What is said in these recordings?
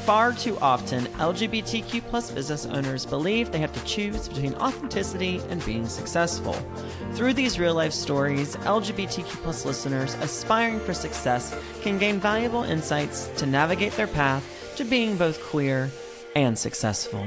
Far too often, LGBTQ plus business owners believe they have to choose between authenticity and being successful. Through these real-life stories, LGBTQ plus listeners aspiring for success can gain valuable insights to navigate their path to being both queer and successful.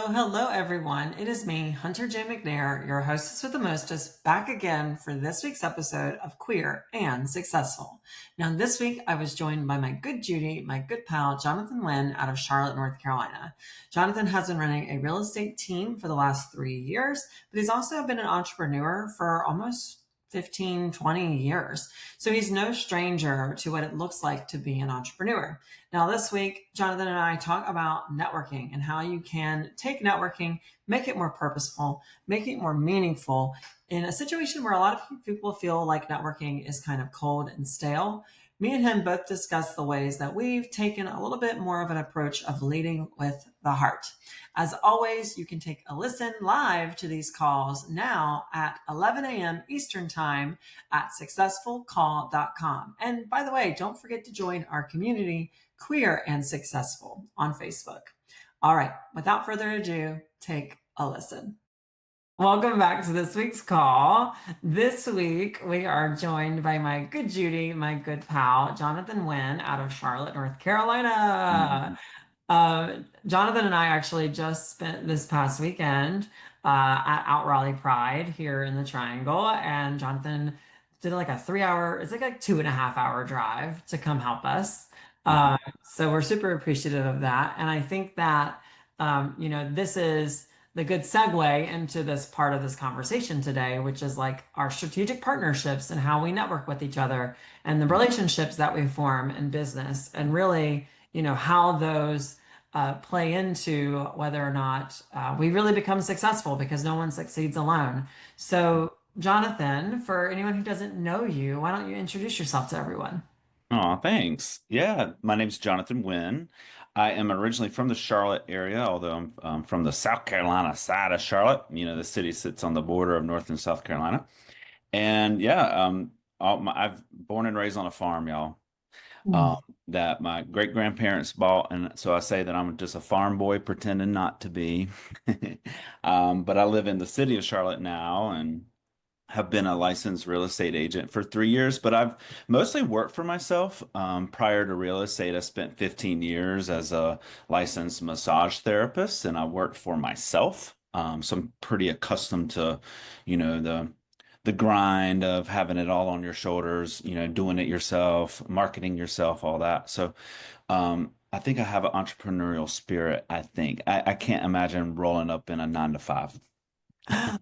Hello, everyone. It is me, Hunter J. McNair, your hostess with the mostest, back again for this week's episode of Queer and Successful. Now, this week, I was joined by my good Judy, my good pal, Jonathan Winn out of Charlotte, North Carolina. Jonathan has been running a real estate team for the last 3 years, but he's also been an entrepreneur for almost 15, 20 years. So he's no stranger to what it looks like to be an entrepreneur. Now, this week, Jonathan and I talk about networking and how you can take networking, make it more purposeful, make it more meaningful in a situation where a lot of people feel like networking is kind of cold and stale. Me and him both discuss the ways that we've taken a little bit more of an approach of leading with the heart. As always, you can take a listen live to these calls now at 11 a.m. Eastern Time at successfulcall.com. And by the way, don't forget to join our community, Queer and Successful, on Facebook. All right, without further ado, take a listen. Welcome back to this week's call. This week, we are joined by my good Judy, my good pal, Jonathan Winn out of Charlotte, North Carolina. Jonathan and I actually just spent this past weekend at Out Raleigh Pride here in the Triangle, and Jonathan did like a 3 hour, it's like a 2.5 hour drive to come help us. So we're super appreciative of that. And I think that, this is the good segue into this part of this conversation today, which is like our strategic partnerships and how we network with each other and the relationships that we form in business, and really, how those play into whether or not we really become successful, because no one succeeds alone. So, Jonathan, for anyone who doesn't know you, why don't you introduce yourself to everyone? Oh, thanks. Yeah, my name's Jonathan Winn. I am originally from the Charlotte area, although I'm from the South Carolina side of Charlotte. The city sits on the border of North and South Carolina. And yeah, I've born and raised on a farm, y'all, um, Mm. that my great grandparents bought. And so I say that I'm just a farm boy pretending not to be. But I live in the city of Charlotte now, and have been a licensed real estate agent for 3 years, but I've mostly worked for myself. Prior to real estate, I spent 15 years as a licensed massage therapist, and I worked for myself. So I'm pretty accustomed to, the grind of having it all on your shoulders, doing it yourself, marketing yourself, all that. So I think I have an entrepreneurial spirit, I think. I can't imagine rolling up in a 9 to 5. I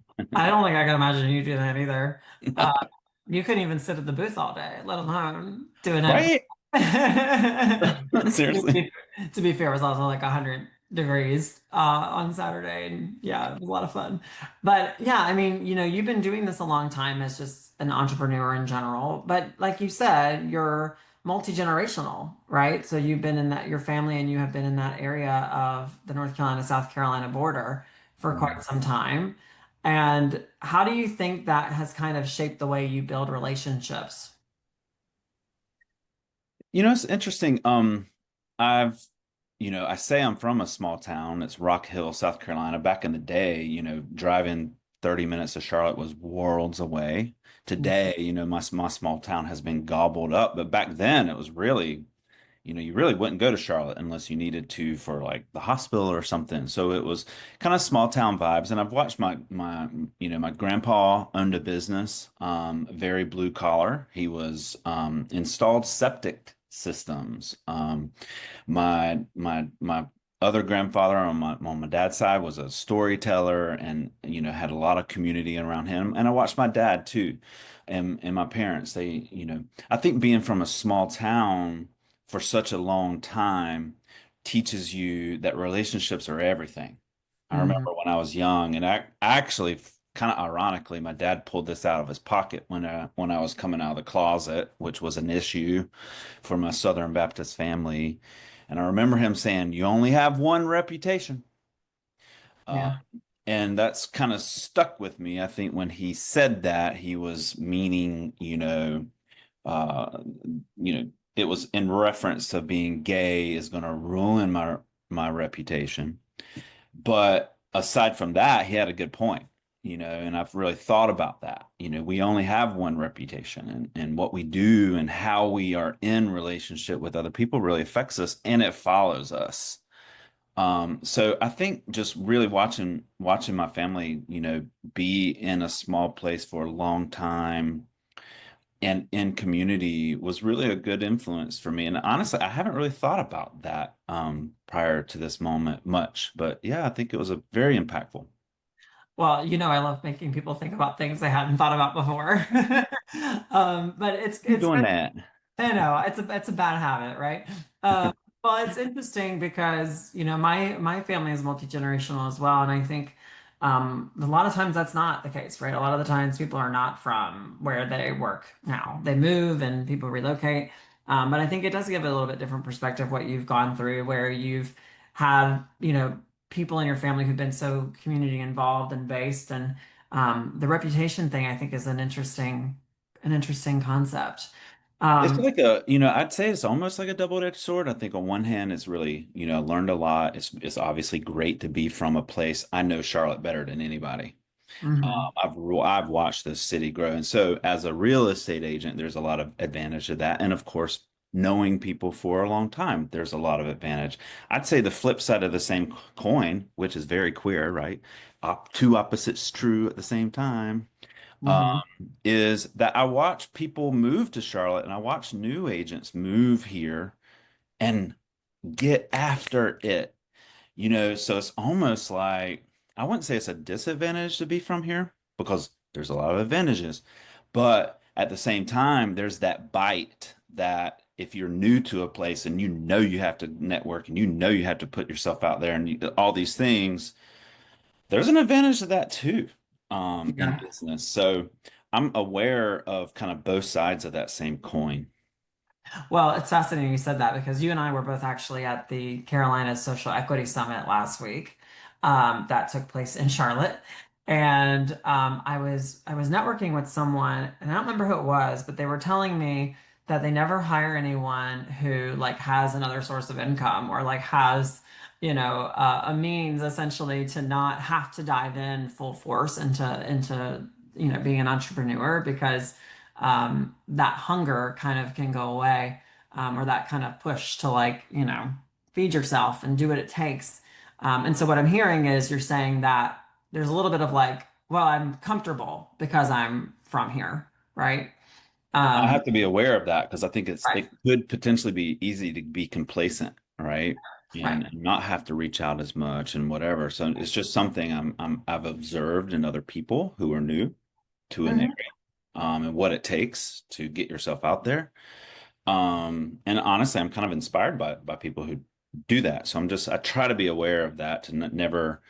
don't think I can imagine you do that either. Uh, you couldn't even sit at the booth all day, let alone do a nine to Right? five. To Seriously. be, to be fair, it was also like 100 degrees on Saturday, and yeah, it was a lot of fun. But yeah, I mean, you've been doing this a long time as just an entrepreneur in general. But like you said, you're multi-generational, right? So you've been in that, your family and you have been in that area of the North Carolina, South Carolina border for quite some time. And how do you think that has kind of shaped the way you build relationships? It's interesting. I've, I say I'm from a small town. It's Rock Hill, South Carolina. Back in the day, driving 30 minutes to Charlotte was worlds away. Today, my small town has been gobbled up. But back then, it was really, you really wouldn't go to Charlotte unless you needed to for like the hospital or something. So it was kind of small town vibes. And I've watched my grandpa owned a business, very blue collar. He was installed septic systems. My other grandfather on my dad's side was a storyteller, and had a lot of community around him. And I watched my dad too, and my parents. I think being from a small town for such a long time teaches you that relationships are everything. I Mhm. remember when I was young, and I actually kind of ironically, my dad pulled this out of his pocket when I was coming out of the closet, which was an issue for my Southern Baptist family. And I remember him saying, "You only have one reputation." Uh, Yeah. and that's kind of stuck with me. I think when he said that, he was meaning, uh, it was in reference to being gay is going to ruin my reputation. But aside from that, he had a good point, and I've really thought about that. We only have one reputation, and what we do and how we are in relationship with other people really affects us and it follows us. So I think just really watching my family, be in a small place for a long time and in community was really a good influence for me. And honestly, I haven't really thought about that prior to this moment much, but yeah, I think it was a very impactful. Well, I love making people think about things they hadn't thought about before. But Keep it's doing good. that. I know it's a bad habit, right? Well, it's interesting because my family is multi-generational as well, and I think a lot of times that's not the case, right? A lot of the times people are not from where they work now. They move and people relocate, but I think it does give a little bit different perspective what you've gone through, where you've had people in your family who've been so community involved and based, and the reputation thing I think is an interesting concept. It's Um, like I'd say it's almost like a double-edged sword. I think on one hand, it's really, learned a lot. It's obviously great to be from a place. I know Charlotte better than anybody. mhm. I've watched this city grow, and so as a real estate agent, there's a lot of advantage to that, and of course, knowing people for a long time, there's a lot of advantage. I'd say the flip side of the same coin, which is very queer, right? Two opposites true at the same time, um, Hmm. is that I watch people move to Charlotte, and I watch new agents move here and get after it. So it's almost like I wouldn't say it's a disadvantage to be from here because there's a lot of advantages. But at the same time, there's that bite that if you're new to a place and you have to network and you have to put yourself out there and all these things, there's an advantage to that too, in Yeah. business. So I'm aware of kind of both sides of that same coin. Well, it's fascinating you said that because you and I were both actually at the Carolina Social Equity Summit last week, that took place in Charlotte. And I was networking with someone, and I don't remember who it was, but they were telling me that they never hire anyone who like has another source of income or like has, a means essentially to not have to dive in full force into being an entrepreneur because that hunger kind of can go away, or that kind of push to like, feed yourself and do what it takes. And so what I'm hearing is you're saying that there's a little bit of like, well, I'm comfortable because I'm from here, right? I Um, have to be aware of that because I think right, it could potentially be easy to be complacent, right? right. And not have to reach out as much and whatever. So it's just something I've observed in other people who are new to an area, Mhm. and what it takes to get yourself out there. And honestly, I'm kind of inspired by people who do that. So I try to be aware of that to never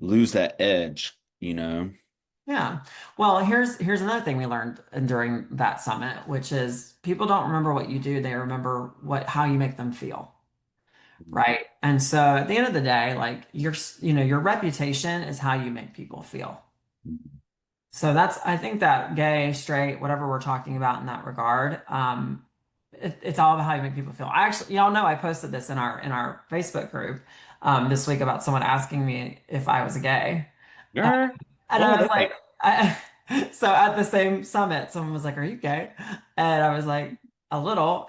lose that edge. Yeah. Well, here's another thing we learned during that summit, which is people don't remember what you do, they remember how you make them feel. Right. And so at the end of the day, like your reputation is how you make people feel. So I think that gay, straight, whatever we're talking about in that regard, it's all about how you make people feel. I actually, y'all know I posted this in our Facebook group, this week about someone asking me if I was gay. Girl, And what I were was they like, thinking? so at the same summit, someone was like, "Are you gay?" And I was like, "A little."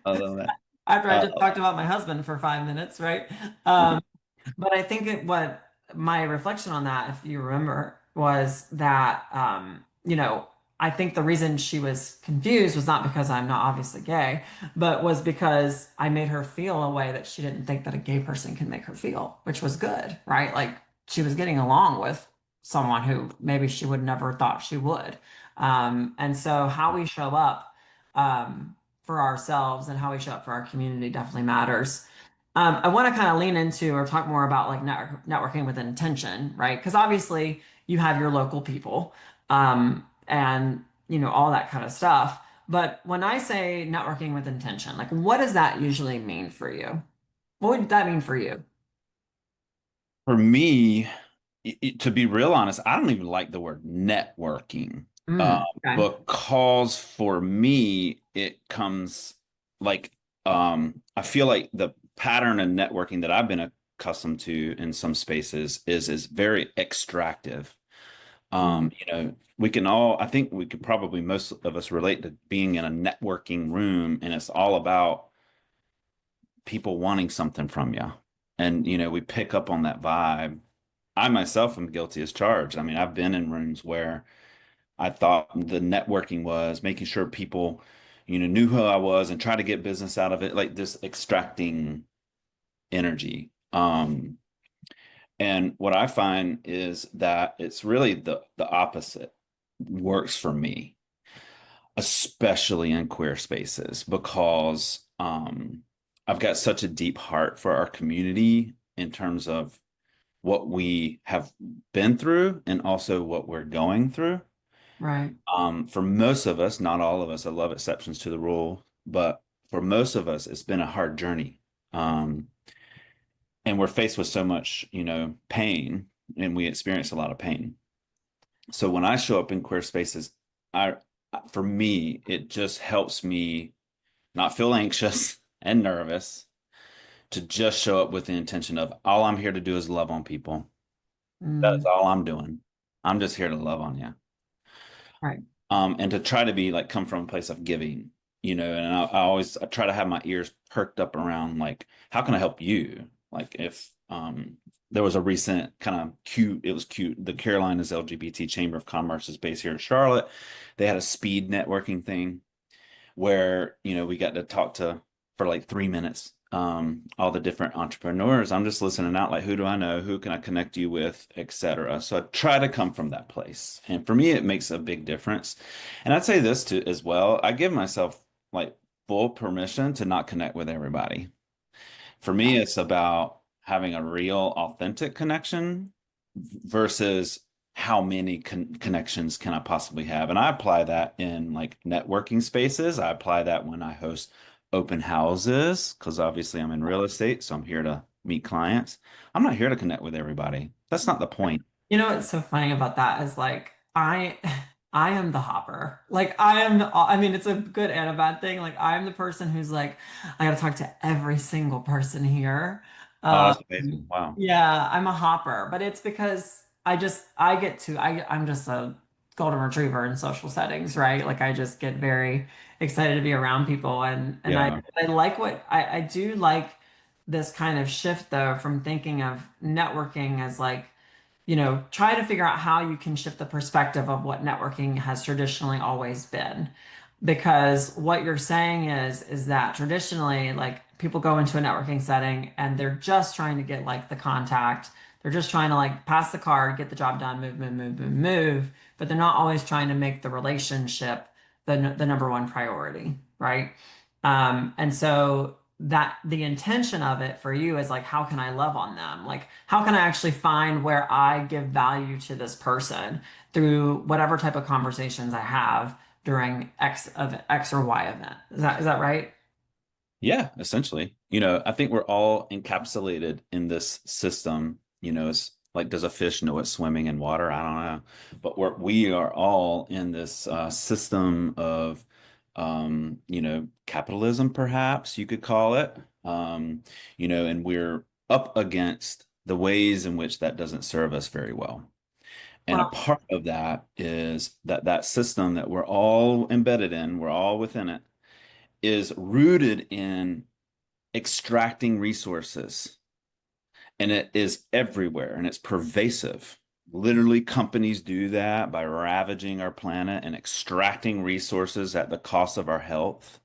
Other than that, After I just uh, talked about my husband for 5 minutes, right? But I think what my reflection on that, if you remember, was that, I think the reason she was confused was not because I'm not obviously gay, but was because I made her feel a way that she didn't think that a gay person can make her feel, which was good, right? Like she was getting along with someone who maybe she would never thought she would. And so how we show up, for ourselves and how we show up for our community definitely matters. I want to kind of lean into or talk more about like networking with intention, right? Because obviously you have your local people, and all that kind of stuff. But when I say networking with intention, like what does that usually mean for you? What would that mean for you? For me, to be real honest, I don't even like the word networking, Okay. because for me, it comes like, I feel like the pattern of networking that I've been accustomed to in some spaces is very extractive. Mm, We can all, I think we could probably, most of us relate to being in a networking room, and it's all about people wanting something from you. And, we pick up on that vibe. I myself am guilty as charged. I mean, I've been in rooms where I thought the networking was making sure people, knew who I was and try to get business out of it, like this extracting energy. And what I find is that it's really the opposite works for me, especially in queer spaces, because I've got such a deep heart for our community in terms of what we have been through and also what we're going through. right. For most of us, not all of us, I love exceptions to the rule, but for most of us, it's been a hard journey. Um, and we're faced with so much, pain, and we experience a lot of pain. So when I show up in queer spaces, I, for me, it just helps me not feel anxious and nervous, to just show up with the intention of all I'm here to do is love on people. That's Mm, all I'm doing. I'm just here to love on you. right. And to try to be like come from a place of giving, and I try to have my ears perked up around like, how can I help you? Like if there was a recent kind of cute, it was cute. The Carolinas LGBT Chamber of Commerce is based here in Charlotte. They had a speed networking thing where we got to talk to for like 3 minutes, all the different entrepreneurs. I'm just listening out, like, who do I know, who can I connect you with, etc. So I try to come from that place, and for me it makes a big difference. And I'd say this too as well, I give myself like full permission to not connect with everybody. For me, it's about having a real, authentic connection versus how many connections can I possibly have. And I apply that in like networking spaces. I apply that when I host open houses, because obviously I'm in real estate, so I'm here to meet clients. I'm not here to connect with everybody. That's not the point. What's so funny about that is like I am the hopper. Like I mean it's a good and a bad thing. Like I'm the person who's like I gotta talk to every single person here. Oh, Um that's amazing. Wow. yeah, I'm a hopper, but it's because I'm just a golden retriever in social settings, right? Like I just get very excited to be around people and Yeah. I like I do like this kind of shift though from thinking of networking as like try to figure out how you can shift the perspective of what networking has traditionally always been. Because what you're saying is that traditionally, like people go into a networking setting and they're just trying to get like the contact. They're just trying to like pass the card, get the job done, move, move, move, move, move. But they're not always trying to make the relationship the number one priority, right? And so that the intention of it for you is like, how can I love on them? Like, how can I actually find where I give value to this person through whatever type of conversations I have during X or Y event? Is that right? Yeah, essentially. I think we're all encapsulated in this system. It's like, does a fish know it's swimming in water? I don't know. But we are all in this system of, capitalism, perhaps you could call it. And we're up against the ways in which that doesn't serve us very well. And a Well, part of that is that system that we're all embedded in, we're all within it, is rooted in extracting resources, and it is everywhere and it's pervasive. Literally, companies do that by ravaging our planet and extracting resources at the cost of our health.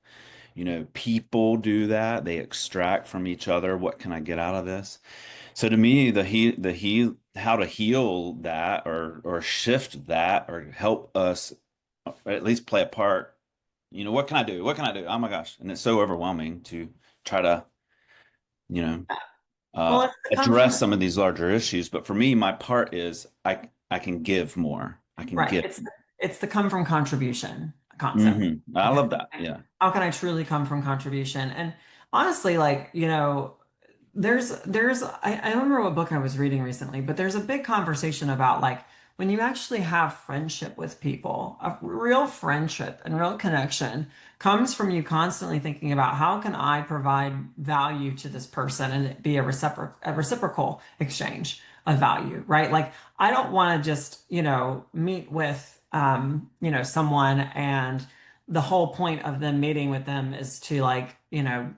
People do that. They extract from each other. What can I get out of this? So to me, how to heal that, or shift that, or help us, or at least play a part. What can I do? What can I do? Oh my gosh. And it's so overwhelming to try to, you know, well, it's to come address from some of these larger issues. But for me, my part is, I can give more. I can Right. give. It's the come from contribution concept. I Okay. love that. Yeah. How can I truly come from contribution? And honestly, like, I don't remember what book I was reading recently, but there's a big conversation about like when you actually have friendship with people, a real friendship and real connection comes from you constantly thinking about how can I provide value to this person and it be a reciprocal exchange of value, right? Like I don't want to just, meet with someone and the whole point of them meeting with them is to like,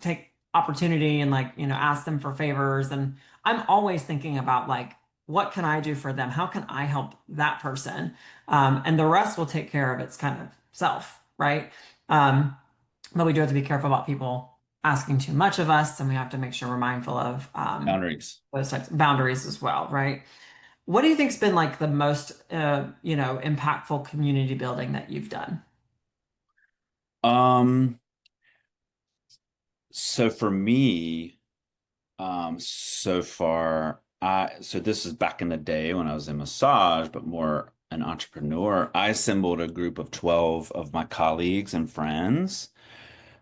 take opportunity and like, ask them for favors. And I'm always thinking about like, what can I do for them? How can I help that person? And the rest will take care of its kind of self, right? Um, but we do have to be careful about people asking too much of us, and we have to make sure we're mindful of Boundaries. those types of boundaries as well, right? What do you think's been like the most, impactful community building that you've done? Um, so for me, so far, so this is back in the day when I was in massage, but more an entrepreneur. I assembled a group of 12 of my colleagues and friends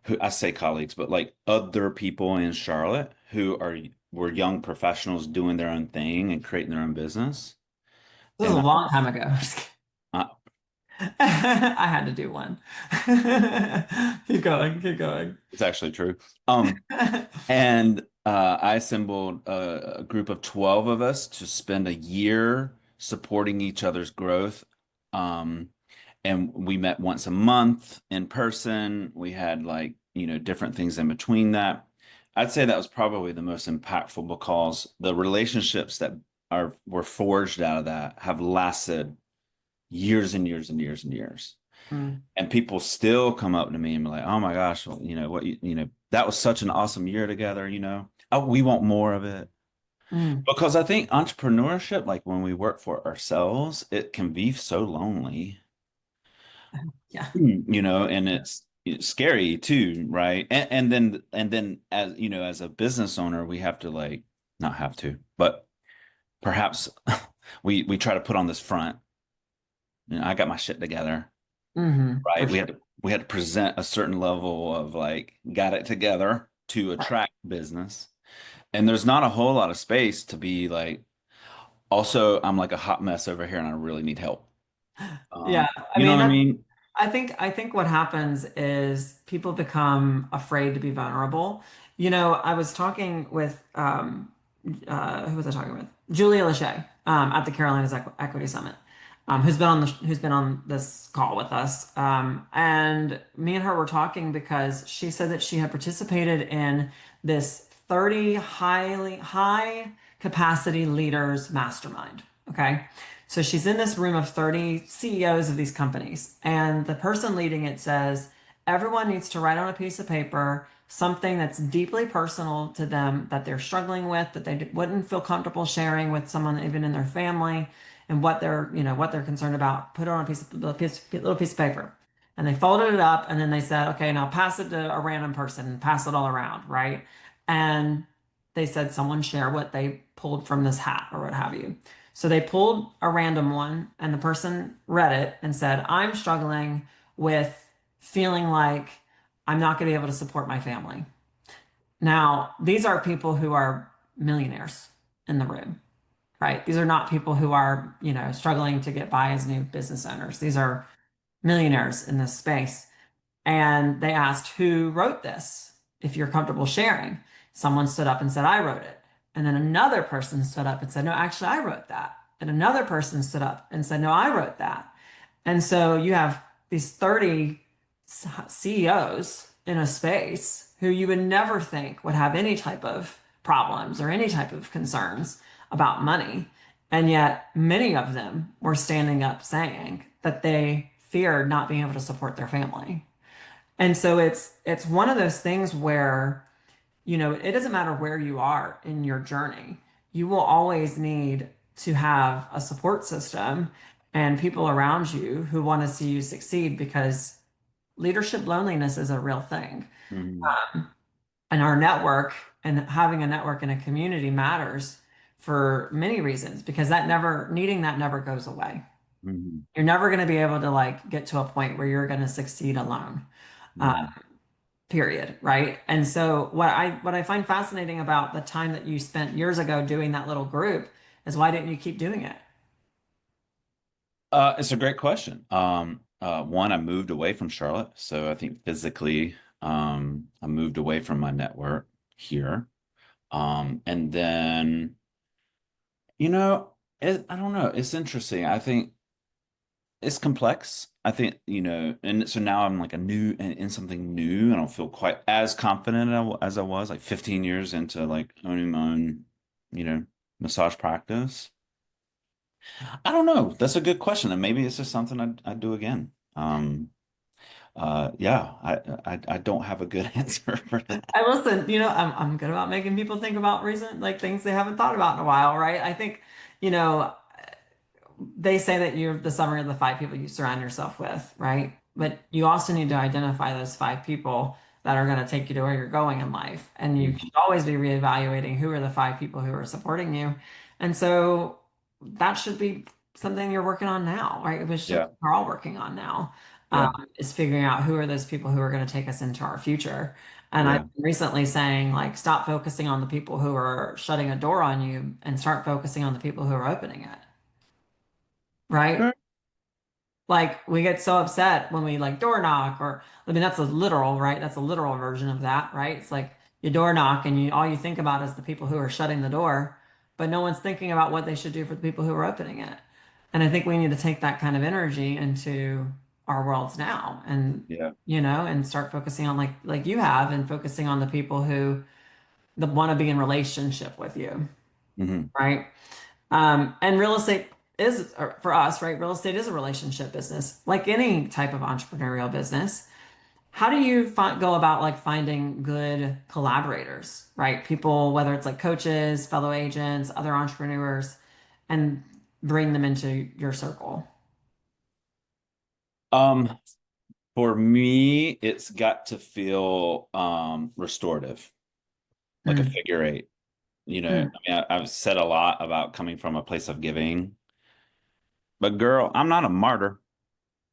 who I say colleagues, but like other people in Charlotte were young professionals doing their own thing and creating their own business. This was a And long time ago. I, I had to do one. Keep going, keep going. it's actually true. And I assembled a group of 12 of us to spend a year supporting each other's growth. Um, and we met once a month in person. We had like, different things in between that. I'd say that was probably the most impactful because the relationships that were forged out of that have lasted years and years and years and years. Mm, And people still come up to me and be like, "Oh my gosh, well, that was such an awesome year together, Oh, we want more of it." mm. Because I think entrepreneurship, like when we work for ourselves, it can be so lonely, Yeah. and it's scary too, right? And then as a business owner, we have to like not have to, but perhaps we try to put on this front. I got my shit together, For right? We sure. had to we had to present a certain level of like got it together to Right. attract business. And there's not a whole lot of space to be like, also, I'm like a hot mess over here and I really need help. Yeah. I You know mean, what I mean? I think what happens is people become afraid to be vulnerable. I was talking with who was I talking with? Julia Lachey at the Carolinas Equity Summit, who's been on this call with us. And me and her were talking because she said that she had participated in this 30 high capacity leaders mastermind. Okay. So she's in this room of 30 CEOs of these companies, and the person leading it says everyone needs to write on a piece of paper something that's deeply personal to them that they're struggling with, that they wouldn't feel comfortable sharing with someone even in their family, and what they're concerned about. Put it on little piece of paper. And they folded it up, and then they said, okay, now pass it to a random person, pass it all around, right? And they said someone share what they pulled from this hat or what have you. So they pulled a random one, and the person read it and said, I'm struggling with feeling like I'm not going to be able to support my family. Now, these are people who are millionaires in the room, right? These are not people who are, struggling to get by as new business owners. These are millionaires in this space. And they asked, who wrote this? If you're comfortable sharing. Someone stood up and said, I wrote it. And then another person stood up and said, no, actually, I wrote that. And another person stood up and said, no, I wrote that. And so you have these 30 CEOs in a space who you would never think would have any type of problems or any type of concerns about money. And yet many of them were standing up saying that they feared not being able to support their family. And so it's one of those things where, it doesn't matter where you are in your journey. You will always need to have a support system and people around you who want to see you succeed because leadership loneliness is a real thing. Mhm. And our network and having a network in a community matters for many reasons because needing that never goes away. Mhm. You're never going to be able to like get to a point where you're going to succeed alone. Uh, Mhm. period, right? And so what I find fascinating about the time that you spent years ago doing that little group is why didn't you keep doing it? It's a great question. One, I moved away from Charlotte, so I think physically, I moved away from my network here. And then, you know, I don't know. It's interesting. I think it's complex. I think, and so now I'm like in something new. I don't feel quite as confident as I was like 15 years into like owning my own, you know, massage practice. I don't know. That's a good question, and maybe it's just something I'd do again. Yeah, I don't have a good answer for that. I listen, I'm good about making people think about recent like things they haven't thought about in a while, right? I think, you know, they say that you're the summary of the five people you surround yourself with, right? But you also need to identify those five people that are going to take you to where you're going in life. And you should Mhm. always be reevaluating who are the five people who are supporting you. And so that should be something you're working on now, right? It was something Yeah, we're all working on now, yeah, is figuring out who are those people who are going to take us into our future. And I've yeah. been recently saying, like, stop focusing on the people who are shutting a door on you and start focusing on the people who are opening it, right? Sure. Like we get so upset when we like door knock or I mean that's a literal, right? That's a literal version of that, right? It's like you door knock and you all you think about is the people who are shutting the door, but no one's thinking about what they should do for the people who are opening it. And I think we need to take that kind of energy into our worlds now and Yeah. and start focusing on like you have and focusing on the people who want to be in relationship with you, Hmm. right? And real estate is, or for us, right? Real estate is a relationship business, like any type of entrepreneurial business. How do you go about like finding good collaborators, right? People, whether it's like coaches, fellow agents, other entrepreneurs, and bring them into your circle? Um, for me, it's got to feel restorative, like a Mm. figure eight. Mm. I've said a lot about coming from a place of giving, but girl, I'm not a martyr.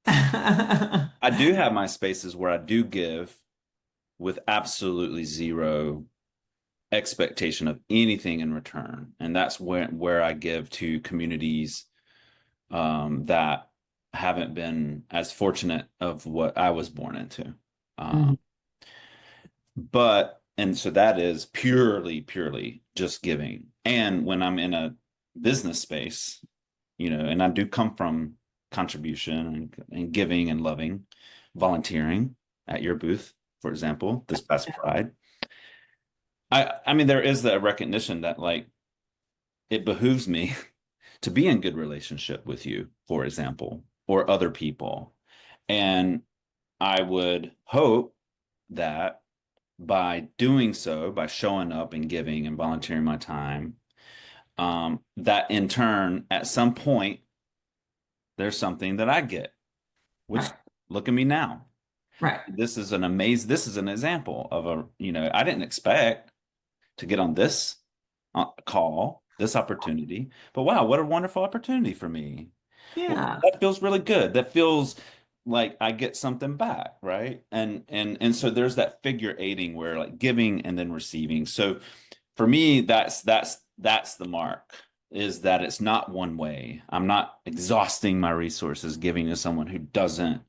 I do have my spaces where I do give with absolutely zero expectation of anything in return. And that's where I give to communities that haven't been as fortunate of what I was born into. Mhm. Um, and so that is purely just giving. And when I'm in a business space, and I do come from contribution and giving and loving, volunteering at your booth, for example, this past Pride. I mean, there is that recognition that like it behooves me to be in good relationship with you, for example, or other people. And I would hope that by doing so, by showing up and giving and volunteering my time, that in turn, at some point, there's something that I get, which Right, look at me now. right. This is an example of I didn't expect to get on this call, this opportunity, but wow, what a wonderful opportunity for me. Well, Yeah, that feels really good. That feels like I get something back, right? And so there's that figure eighting where like giving and then receiving. So for me, that's the mark is that it's not one way. I'm not exhausting my resources giving to someone who doesn't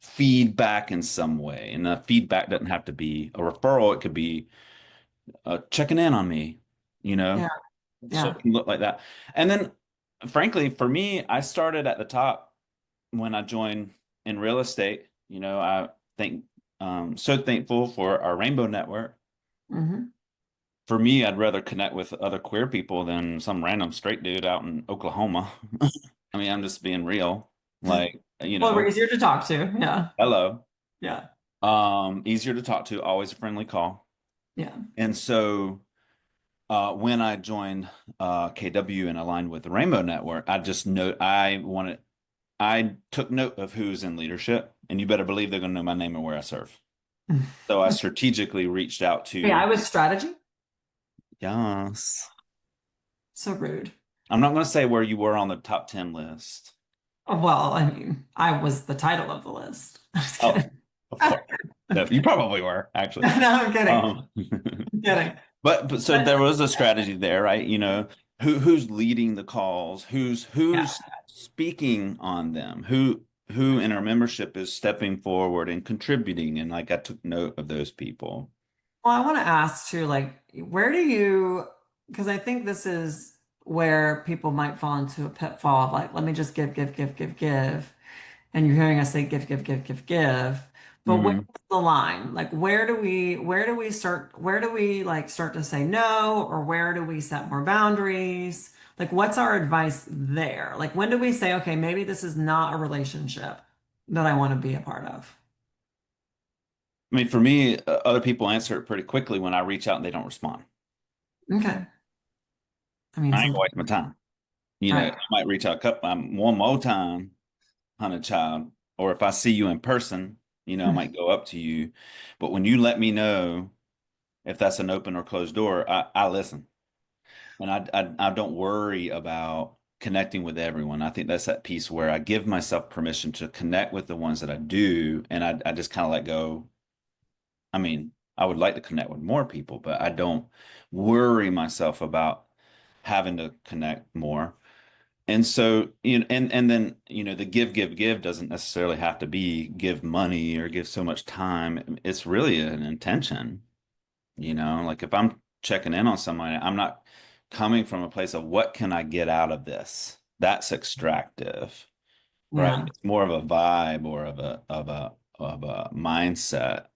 feed back in some way. And the feedback doesn't have to be a referral. It could be checking in on me, you know? yeah, So yeah. it can look like that. And then, frankly, for me, I started at the top when I joined in real estate. I think so thankful for our Rainbow Network. Hmm. For me, I'd rather connect with other queer people than some random straight dude out in Oklahoma. I mean, I'm just being real. Like, Well, we're easier to talk to. Yeah, hello. yeah, Easier to talk to, always a friendly call. yeah. And so when I joined KW and aligned with the Rainbow Network, I just know I took note of who's in leadership, and you better believe they're going to know my name and where I serve. So I strategically reached out Yeah, to, I was strategy. yes, So rude. I'm not going to say where you were on the top 10 list. Well, I mean, I was the title of the list. I'm just Oh, kidding. of course. No, you probably were, actually. No, I'm kidding. Um, I'm kidding. but so there But was a strategy there, right? Who's leading the calls, yeah. who's speaking on them, who in our membership is stepping forward and contributing, and like I took note of those people. Well, I want to ask too, like, where do you, because I think this is where people might fall into a pitfall of like, let me just give, give, give, give, give. And you're hearing us say give, give, give, give, give. But where's Hmm. the line? Like, where do we like start to say no, or where do we set more boundaries? Like, what's our advice there? Like, when do we say, okay, maybe this is not a relationship that I want to be a part of? I mean, for me, other people answer it pretty quickly when I reach out and they don't respond. Okay. I mean, I ain't gonna sometimes, waste my time. I right. might reach out a couple one more time, honey child, or if I see you in person, I might go up to you. But when you let me know if that's an open or closed door, I listen, and I don't worry about connecting with everyone. I think that's that piece where I give myself permission to connect with the ones that I do, and I just kind of let go. I mean, I would like to connect with more people, but I don't worry myself about having to connect more. And so, and then, the give doesn't necessarily have to be give money or give so much time. It's really an intention, like if I'm checking in on somebody, I'm not coming from a place of what can I get out of this? That's extractive, right? Yeah. It's more of a vibe or of a mindset.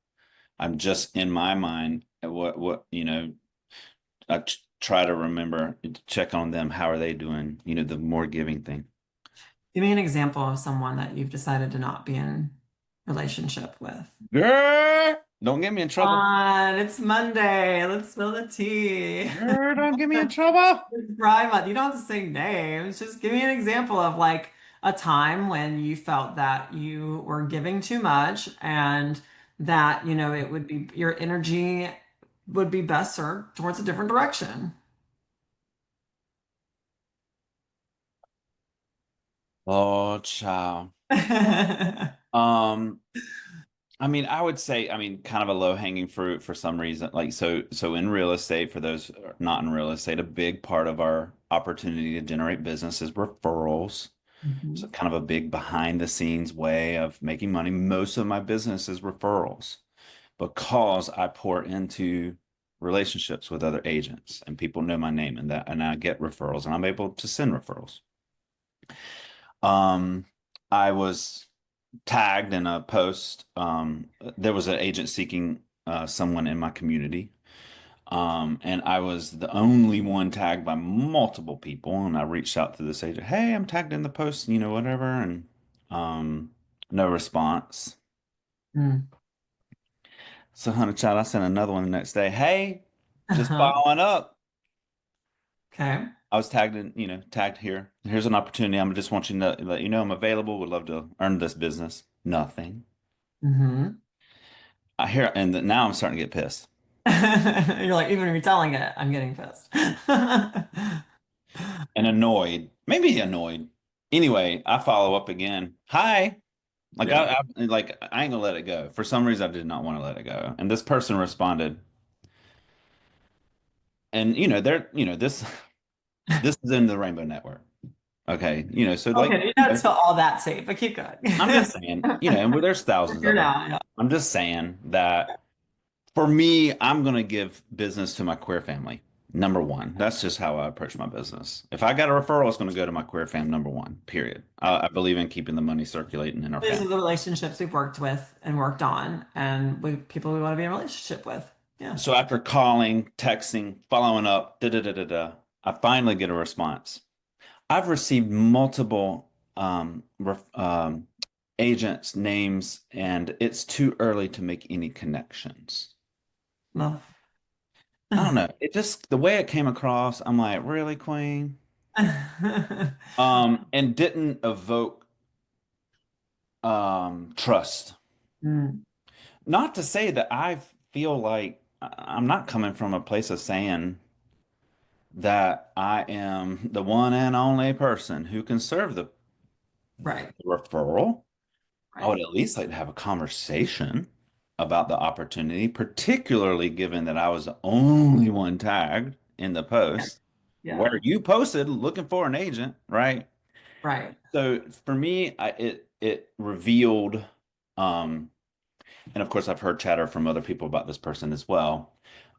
I'm just in my mind, I try to remember to check on them. How are they doing? The more giving thing. Give me an example of someone that you've decided to not be in relationship with. Girl, don't get me in trouble. On, it's Monday. Let's spill the tea. Girl, don't get me in trouble. It's Pride Month. You don't have to say names. Just give me an example of like a time when you felt that you were giving too much and that, it would be your energy would be best served towards a different direction. Oh, child. Um, I mean, I would say, kind of a low-hanging fruit for some reason. Like, so in real estate, for those not in real estate, a big part of our opportunity to generate business is referrals. So Mhm. kind of a big behind the scenes way of making money. Most of my business is referrals because I pour into relationships with other agents and people know my name and I get referrals and I'm able to send referrals. Um, I was tagged in a post. There was an agent seeking someone in my community. And I was the only one tagged by multiple people. And I reached out to this agent, hey, I'm tagged in the post, whatever. And no response. Mm. So, honey child, I sent another one the next day. Hey, just Uh-huh. following up. Okay. I was tagged in, tagged here. Here's an opportunity. I just want you to let you know I'm available. Would love to earn this business. Nothing. Hmm. I hear, and now I'm starting to get pissed You're like, even retelling it, I'm getting pissed. and annoyed, maybe annoyed. Anyway, I follow up again. Hi. Like Yeah. I ain't gonna let it go. For some reason, I did not want to let it go. And this person responded, and they're this is in the Rainbow Network. Okay, so like Okay, you know, to all that tape, but keep going. I'm just saying, and there's thousands Here of them. now, yeah. I'm just saying that for me, I'm gonna give business to my queer family. Number one. That's just how I approach my business. If I got a referral, it's going to go to my queer fam, number one, period. I believe in keeping the money circulating in our These family. are the relationships we've worked with and worked on, and people we want to be in a relationship with. Yeah. So after calling, texting, following up, da da da da da, I finally get a response. I've received multiple agents' names, and it's too early to make any connections. Well, I don't know. It just the way it came across, I'm like, really, Queen? And didn't evoke trust. Mm. Not to say that I feel like I'm not coming from a place of saying that I am the one and only person who can serve the Right. referral, I Right. would at least like to have a conversation about the opportunity, particularly given that I was the only one tagged in the Yeah. post where Yeah. you posted looking for an agent, right? Right. So for me, it revealed, um, and of course I've heard chatter from other people about this person as well.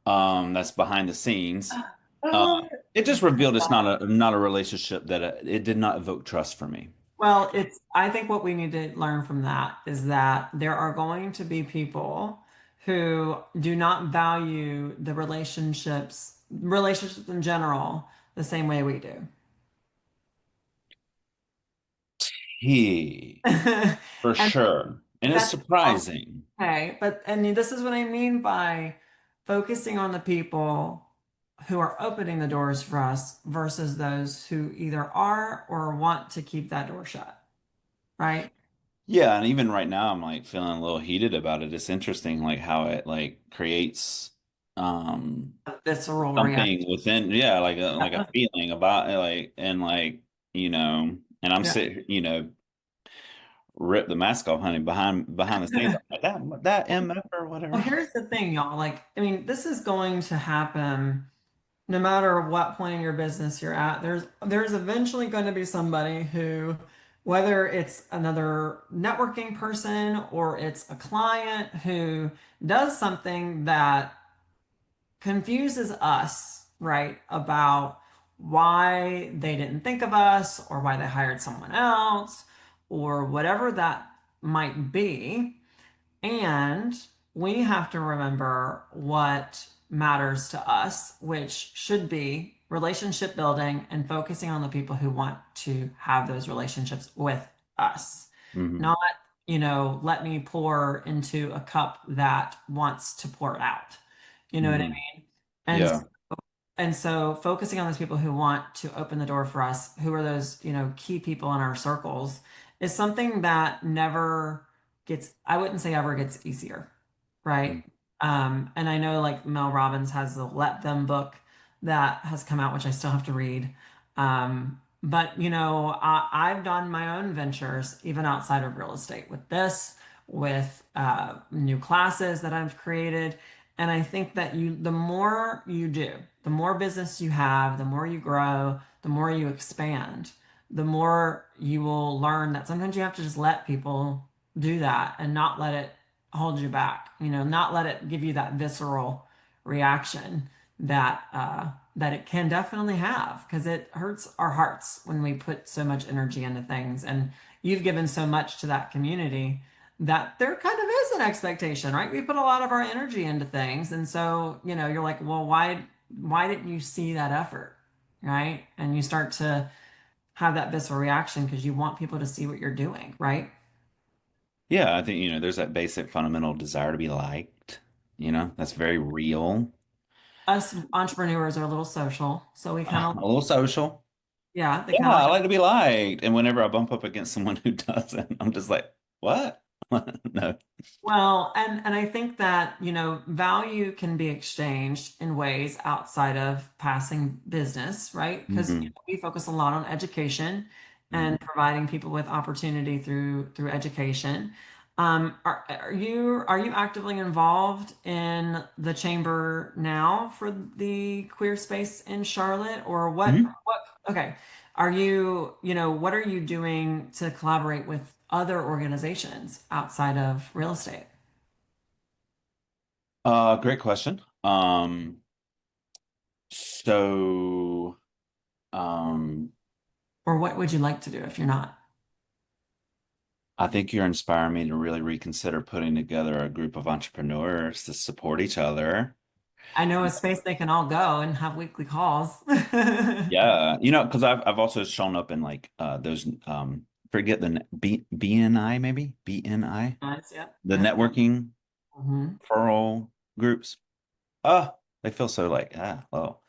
That's behind the scenes. Uh, Oh, it just revealed it's not a relationship that it did not evoke trust for me. well, I think what we need to learn from that is that there are going to be people who do not value the relationships in general, the same way we do. He, for And sure. And it's that's surprising. okay. But and this is what I mean by focusing on the people who are opening the doors for us versus those who either are or want to keep that door shut, right? Yeah, and even right now I'm like feeling a little heated about it. It's interesting like how it like creates um A visceral something reaction. within, yeah, like a feeling about it, like, and like, and I'm Yeah. sitting, rip the mask off, honey, behind the scenes. I'm like, that MF or Well, whatever. here's the thing, y'all. Like, I mean, this is going to happen no matter what point in your business you're at. There's eventually going to be somebody who, whether it's another networking person or it's a client who does something that confuses us, right, about why they didn't think of us or why they hired someone else or whatever that might be. And we have to remember what matters to us, which should be relationship building and focusing on the people who want to have those relationships with us. Hmm. Not, let me pour into a cup that wants to pour out. You know what I Hmm. mean? And Yeah. and so focusing on those people who want to open the door for us, who are those, key people in our circles, is something that never gets, I wouldn't say ever gets easier, right? And I know like Mel Robbins has the Let Them book that has come out, which I still have to read. But I've done my own ventures even outside of real estate with this, with new classes that I've created. And I think that the more you do, the more business you have, the more you grow, the more you expand, the more you will learn that sometimes you have to just let people do that and not let it hold you back, not let it give you that visceral reaction that it can definitely have because it hurts our hearts when we put so much energy into things. And you've given so much to that community that there kind of is an expectation, right? We put a lot of our energy into things. And so, you're like, well, why didn't you see that effort? Right. And you start to have that visceral reaction because you want people to see what you're doing, right? Yeah, I think, there's that basic fundamental desire to be liked, that's very real. Us entrepreneurs are a little social. So we kind A of, little social. yeah, they Yeah, kind of I like, like to be liked. And whenever I bump up against someone who doesn't, I'm just like, what? No. well, and I think that, value can be exchanged in ways outside of passing business, right? Because Hmm. we focus a lot on education Hmm. and providing people with opportunity through education. Are you actively involved in the chamber now for the queer space in Charlotte, or Hmm. what? Okay, what are you doing to collaborate with other organizations outside of real estate? Great question. So, um, Or what would you like to do if you're not? I think you're inspiring me to really reconsider putting together a group of entrepreneurs to support each other. I know a space they can all go and have weekly calls. Yeah, because I've also shown up in like those forget the BNI, maybe BNI, Nice, yep, the yep. networking Hmm. referral groups. Ah, they feel so like well,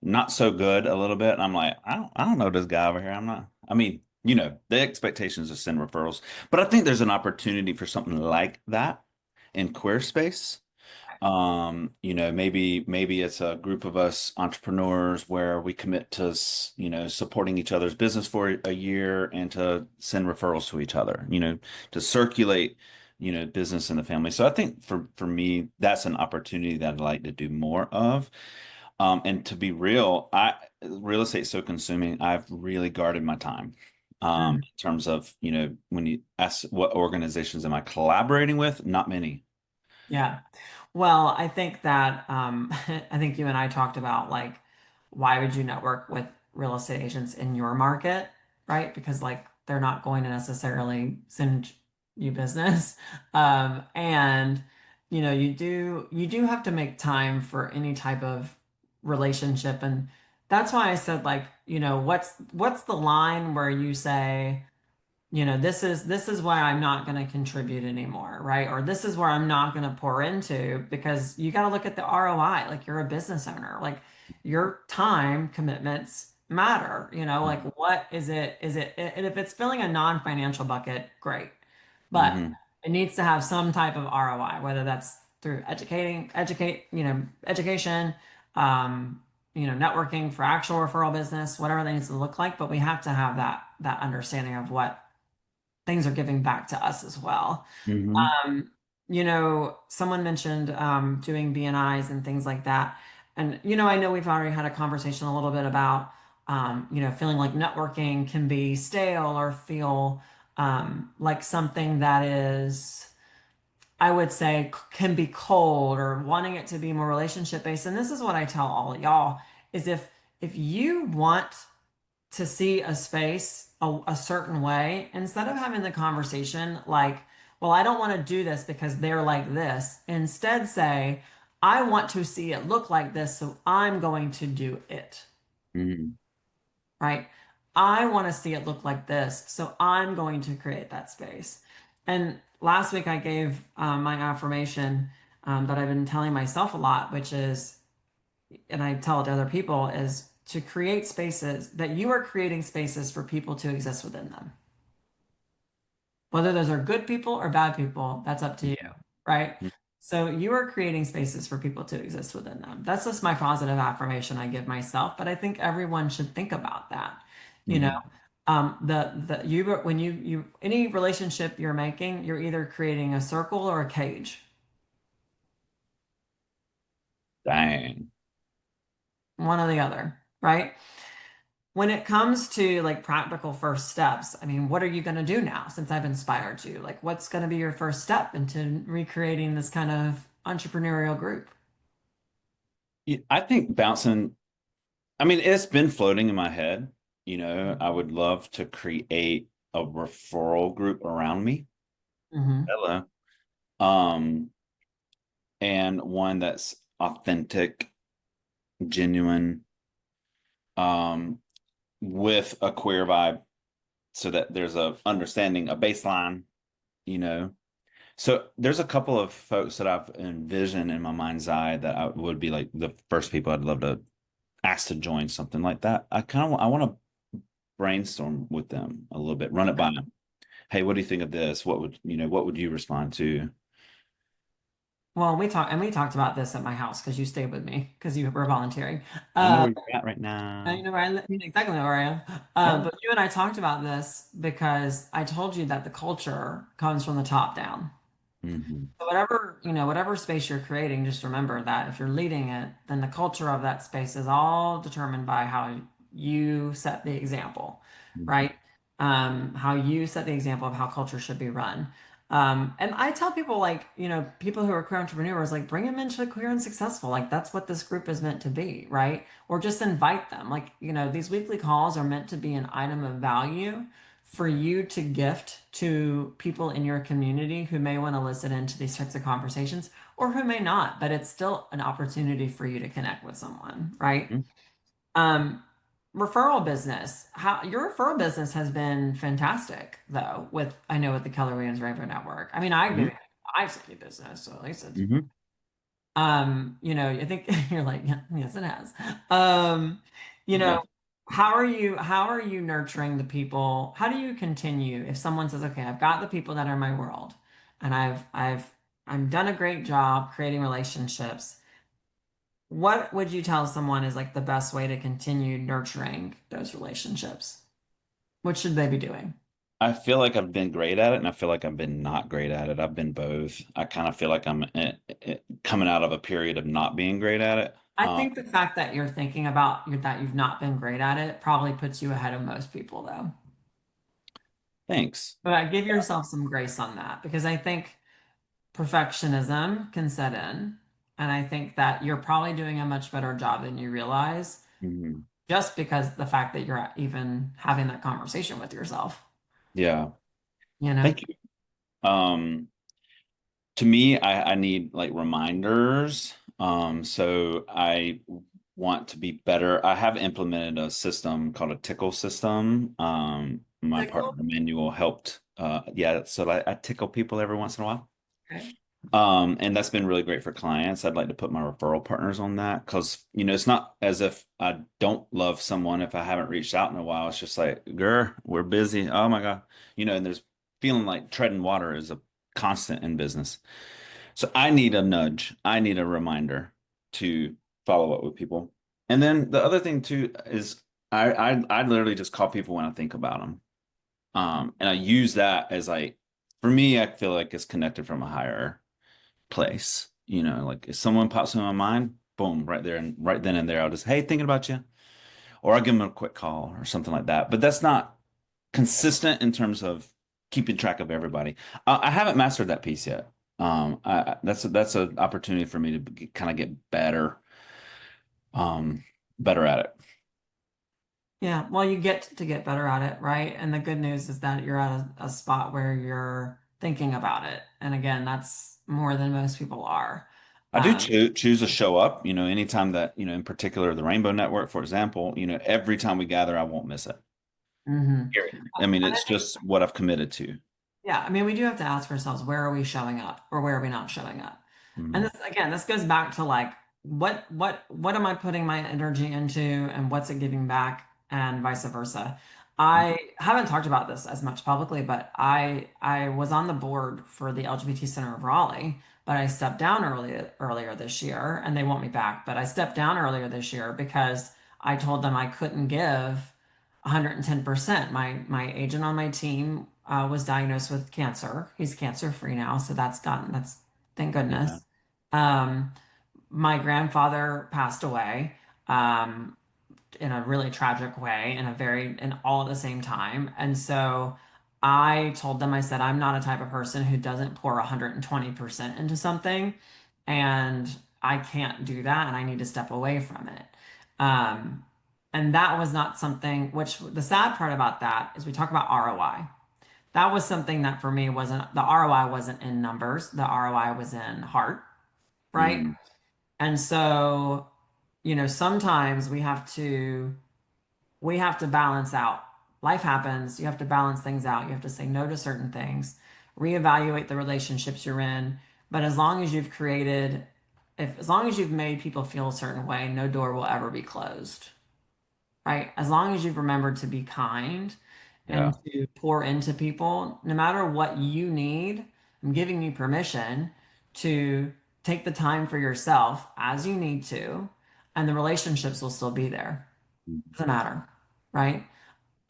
not so good a little bit. And I'm like, I don't know this guy over here. I'm not. I mean, the expectations is send referrals, but I think there's an opportunity for something like that in queer space. Maybe it's a group of us entrepreneurs where we commit to, supporting each other's business for a year and to send referrals to each other, to circulate, business in the family. So I think for me, that's an opportunity that I'd like to do more of. And to be real, real estate's so consuming. I've really guarded my time. In terms of, when you ask what organizations am I collaborating with, not many. Yeah. Well, I think that I think you and I talked about like why would you network with real estate agents in your market, right? Because like they're not going to necessarily send you business. And you do have to make time for any type of relationship. And that's why I said like, what's the line where you say this is why I'm not going to contribute anymore, right? Or this is where I'm not going to pour into because you got to look at the ROI. Like you're a business owner, like your time commitments matter, like what is it? And if it's filling a non-financial bucket, great. But Mm-hmm. it needs to have some type of ROI, whether that's through education, networking for actual referral business, whatever that needs to look like. But we have to have that understanding of what things are giving back to us as well. Mm-hmm. Someone mentioned doing BNIs and things like that. And, I know we've already had a conversation a little bit about, feeling like networking can be stale or feel like something that is, I would say, can be cold or wanting it to be more relationship based. And this is what I tell all of y'all is if you want to see a space a certain way instead of having the conversation like, well, I don't want to do this because they're like this. Instead, say, I want to see it look like this, so I'm going to do it, Mm-hmm. right? I want to see it look like this, so I'm going to create that space. And last week I gave my affirmation that I've been telling myself a lot, which is, and I tell it to other people, is to create spaces that you are creating spaces for people to exist within them. Whether those are good people or bad people, that's up to you, right? So you are creating spaces for people to exist within them. That's just my positive affirmation I give myself, but I think everyone should think about that. You know, Mm-hmm. the you when you any relationship you're making, you're either creating a circle or a cage, Dang. one or the other, right? When it comes to like practical first steps, I mean, what are you going to do now since I've inspired you? Like, what's going to be your first step into recreating this kind of entrepreneurial group? Yeah, I think bouncing, I mean, it's been floating in my head. I would love to create a referral group around me. Hmm. Hello. Um, and one that's authentic, genuine, um, with a queer vibe so that there's a understanding, a baseline, you know. So there's a couple of folks that I've envisioned in my mind's eye that I would be like the first people I'd love to ask to join something like that. I want to brainstorm with them a little bit, run it by them. Hey, what do you think of this? What would you respond to? Well, we talked about this at my house because you stayed with me because you were volunteering. I know Uh, where you're at right you now. know where you know exactly where I am. Yeah. But you and I talked about this because I told you that the culture comes from the top down. Hmm. So whatever space you're creating, just remember that if you're leading it, then the culture of that space is all determined by how you set the example, right? How you set the example of how culture should be run. And I tell people like, people who are queer entrepreneurs, like bring them into queer and successful. Like that's what this group is meant to be, right? Or just invite them. Like, these weekly calls are meant to be an item of value for you to gift to people in your community who may want to listen into these types of conversations or who may not, but it's still an opportunity for you to connect with someone, right? Um, Referral business. How your referral business has been fantastic though, I know with the Keller Williams Rainbow Network. I mean, I've seen your business, so at least it's Hmm. I think you're like, yeah, yes, it has. Um, you Yeah. know, how are you nurturing the people? How do you continue if someone says, okay, I've got the people that are my world and I've done a great job creating relationships. What would you tell someone is like the best way to continue nurturing those relationships? What should they be doing? I feel like I've been great at it, and I feel like I've been not great at it. I've been both. I kind of feel like I'm coming out of a period of not being great at it. I think the fact that you're thinking about that you've not been great at it probably puts you ahead of most people, though. Thanks. But give yourself some grace on that because I think perfectionism can set in. And I think that you're probably doing a much better job than you realize Mhm. just because the fact that you're even having that conversation with yourself, Yeah. you know? Thank you. To me, I need like reminders. So I want to be better. I have implemented a system called a tickle system. My Tickle? partner Manuel helped. Yeah, so I tickle people every once in a while. Okay. And that's been really great for clients. I'd like to put my referral partners on that because, it's not as if I don't love someone if I haven't reached out in a while. It's just like, girl, we're busy. Oh my God. And there's feeling like treading water is a constant in business. So I need a nudge. I need a reminder to follow up with people. And then the other thing too is I literally just call people when I think about them. And I use that as like, for me, I feel like it's connected from a higher place. Like if someone pops in my mind, boom, right there and right then and there, I'll just, hey, thinking about you. Or I'll give them a quick call or something like that. But that's not consistent in terms of keeping track of everybody. I haven't mastered that piece yet. That's an opportunity for me to kind of get um, better at it. Yeah, well, you get to get better at it, right? And the good news is that you're at a spot where you're thinking about it. And again, that's more than most people are. I do Um, choose to show up, anytime that, in particular, the Rainbow Network, for example, every time we gather, I won't miss it. mhm. Period. I mean, And I it's think just what I've committed to. yeah, I mean, we do have to ask ourselves, where are we showing up or where are we not showing up? And Mhm. this again, this goes back to like what am I putting my energy into and what's it giving back and vice versa. I haven't talked about this as much publicly, but I was on the board for the LGBT Center of Raleigh, but I stepped down earlier this year and they want me back, but I stepped down earlier this year because I told them I couldn't give 110%. My agent on my team was diagnosed with cancer. He's cancer free now, so that's thank Yeah. goodness. Um, my grandfather passed away um, in a really tragic way, in all at the same time. And so I told them, I said, I'm not a type of person who doesn't pour 120% into something, and I can't do that, and I need to step away from it. Um, and that was not something, which the sad part about that is we talk about ROI. That was something that for me wasn't, the ROI wasn't in numbers, the ROI was in heart, right? Mm, And so, sometimes we have to balance out. Life happens. You have to balance things out. You have to say no to certain things, reevaluate the relationships you're in. But as long as you've made people feel a certain way, no door will ever be closed, right? As long as you've remembered to be kind and yeah. to pour into people, no matter what you need, I'm giving you permission to take the time for yourself as you need to, and the relationships will still be there. Mm, Doesn't matter, right?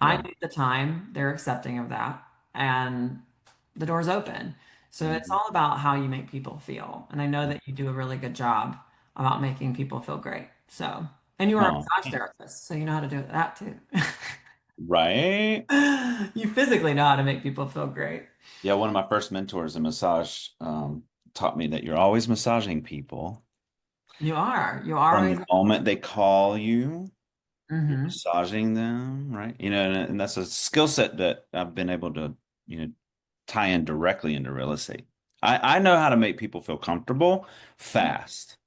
I yeah. need the time, they're accepting of that, and the door's open. So it's Mhm. all about how you make people feel. And I know that you do a really good job about making people feel great. So, and you are a Oh, massage thanks. therapist, so you know how to do that too. Right. You physically know how to make people feel great. Yeah, one of my first mentors in massage taught me that you're always massaging people You are. You from always. the moment they call you. You're Hmm. massaging them, right? And that's a skill set that I've been able to, tie in directly into real estate. I know how to make people feel comfortable fast.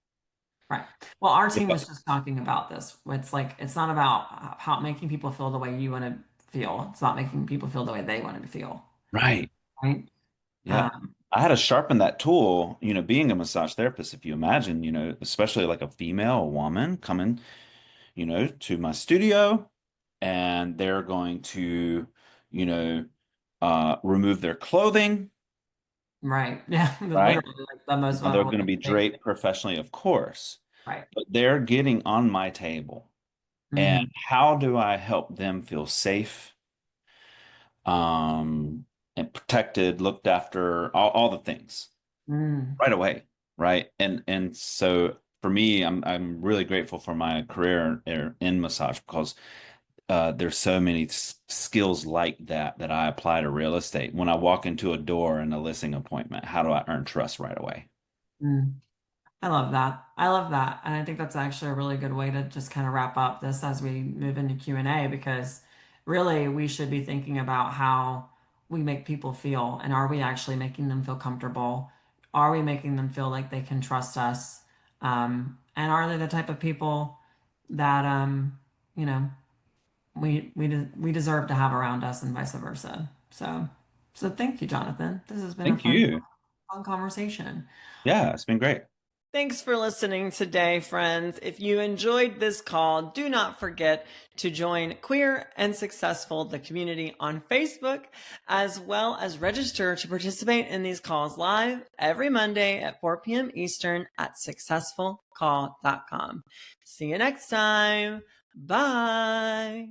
Right. Well, our If team I- was just talking about this. It's like it's not about how making people feel the way you want to feel. It's about making people feel the way they want to feel. right. Right. Yeah. Um, I had to sharpen that tool, being a massage therapist. If you imagine, especially like a female, a woman coming, to my studio and they're going to, you know, remove their clothing Right. Yeah. right? Literally like the most Now they're vulnerable going to thing be they could draped professionally, of course, do. Right. but they're getting on my table. And Mm, how do I help them feel safe, um, and protected, looked after, all the things mm, right away, right? And so for me, I'm really grateful for my career in massage because there's so many skills like that that I apply to real estate. When I walk into a door in a listing appointment, how do I earn trust right away? mm. I love that. I love that. And I think that's actually a really good way to just kind of wrap up this as we move into Q&A because really we should be thinking about how we make people feel and are we actually making them feel comfortable? Are we making them feel like they can trust us? And are they the type of people that you know, we deserve to have around us and vice versa. So thank you, Jonathan. This has been a Thank you. fun conversation. Yeah, it's been great. Thanks for listening today, friends. If you enjoyed this call, do not forget to join Queer and Successful, the community on Facebook, as well as register to participate in these calls live every Monday at 4 p.m. Eastern at successfulcall.com. See you next time. Bye.